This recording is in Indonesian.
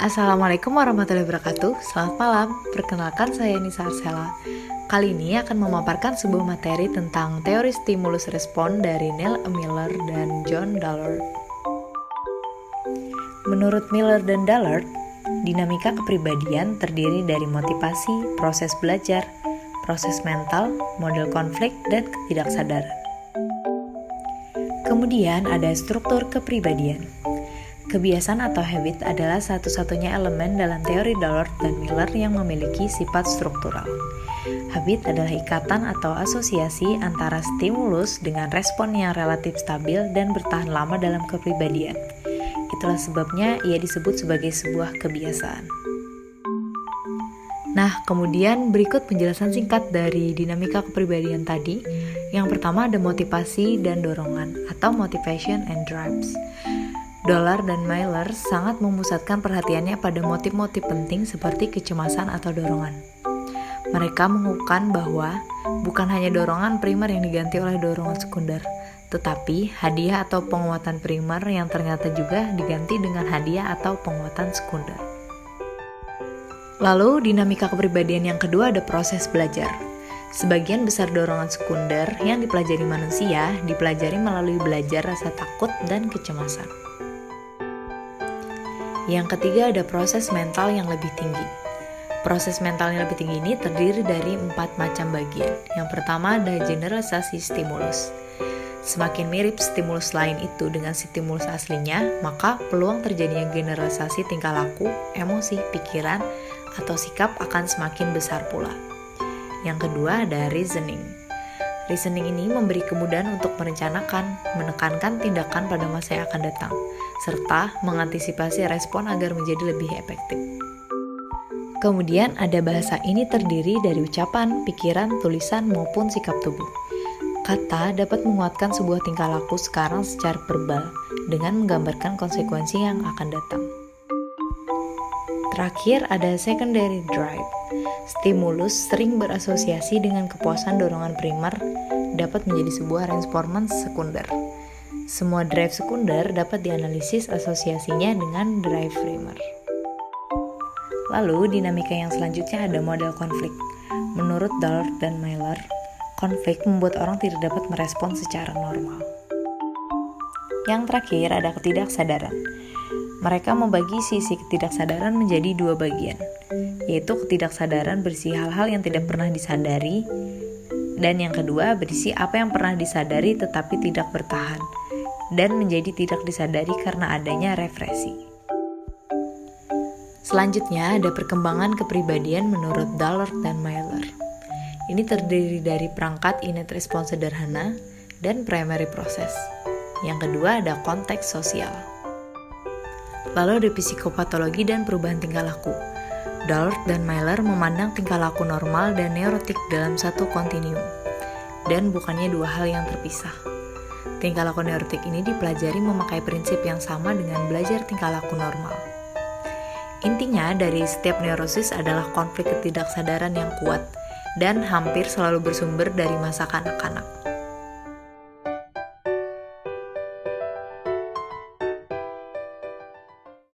Assalamualaikum warahmatullahi wabarakatuh. Selamat malam, perkenalkan saya Nisa Arsela. Kali ini akan memaparkan sebuah materi tentang teori stimulus respon dari Neil Miller dan John Dallard. Menurut Miller dan Dallard, dinamika kepribadian terdiri dari motivasi, proses belajar, proses mental, model konflik, dan ketidaksadaran. Kemudian ada struktur kepribadian. Kebiasaan atau habit adalah satu-satunya elemen dalam teori Dallard dan Miller yang memiliki sifat struktural. Habit adalah ikatan atau asosiasi antara stimulus dengan respon yang relatif stabil dan bertahan lama dalam kepribadian. Itulah sebabnya ia disebut sebagai sebuah kebiasaan. Nah, kemudian berikut penjelasan singkat dari dinamika kepribadian tadi. Yang pertama ada motivasi dan dorongan atau motivation and drives. Dallard dan Miller sangat memusatkan perhatiannya pada motif-motif penting seperti kecemasan atau dorongan. Mereka mengukuhkan bahwa bukan hanya dorongan primer yang diganti oleh dorongan sekunder, tetapi hadiah atau penguatan primer yang ternyata juga diganti dengan hadiah atau penguatan sekunder. Lalu, dinamika kepribadian yang kedua ada proses belajar. Sebagian besar dorongan sekunder yang dipelajari manusia dipelajari melalui belajar rasa takut dan kecemasan. Yang ketiga ada proses mental yang lebih tinggi. Proses mental yang lebih tinggi ini terdiri dari 4 macam bagian. Yang pertama ada generalisasi stimulus. Semakin mirip stimulus lain itu dengan stimulus aslinya, maka peluang terjadinya generalisasi tingkah laku, emosi, pikiran, atau sikap akan semakin besar pula. Yang kedua ada reasoning. Reasoning ini memberi kemudahan untuk merencanakan, menekankan tindakan pada masa yang akan datang, serta mengantisipasi respon agar menjadi lebih efektif. Kemudian ada bahasa. Ini terdiri dari ucapan, pikiran, tulisan, maupun sikap tubuh. Kata dapat menguatkan sebuah tingkah laku sekarang secara verbal dengan menggambarkan konsekuensi yang akan datang. Terakhir ada secondary drive. Stimulus sering berasosiasi dengan kepuasan dorongan primer dapat menjadi sebuah respons sekunder. Semua drive sekunder dapat dianalisis asosiasinya dengan drive primer. Lalu, dinamika yang selanjutnya ada model konflik. Menurut Dallard dan Miller, konflik membuat orang tidak dapat merespons secara normal. Yang terakhir ada ketidaksadaran. Mereka membagi sisi ketidaksadaran menjadi 2 bagian, yaitu ketidaksadaran berisi hal-hal yang tidak pernah disadari, dan yang kedua berisi apa yang pernah disadari tetapi tidak bertahan, dan menjadi tidak disadari karena adanya represi. Selanjutnya ada perkembangan kepribadian menurut Dallard dan Miller. Ini terdiri dari perangkat innate response sederhana dan primary process. Yang kedua ada konteks sosial. Lalu ada psikopatologi dan perubahan tingkah laku. Dallard dan Miller memandang tingkah laku normal dan neurotik dalam satu kontinuum, dan bukannya 2 hal yang terpisah. Tingkah laku neurotik ini dipelajari memakai prinsip yang sama dengan belajar tingkah laku normal. Intinya dari setiap neurosis adalah konflik ketidaksadaran yang kuat dan hampir selalu bersumber dari masa kanak-kanak.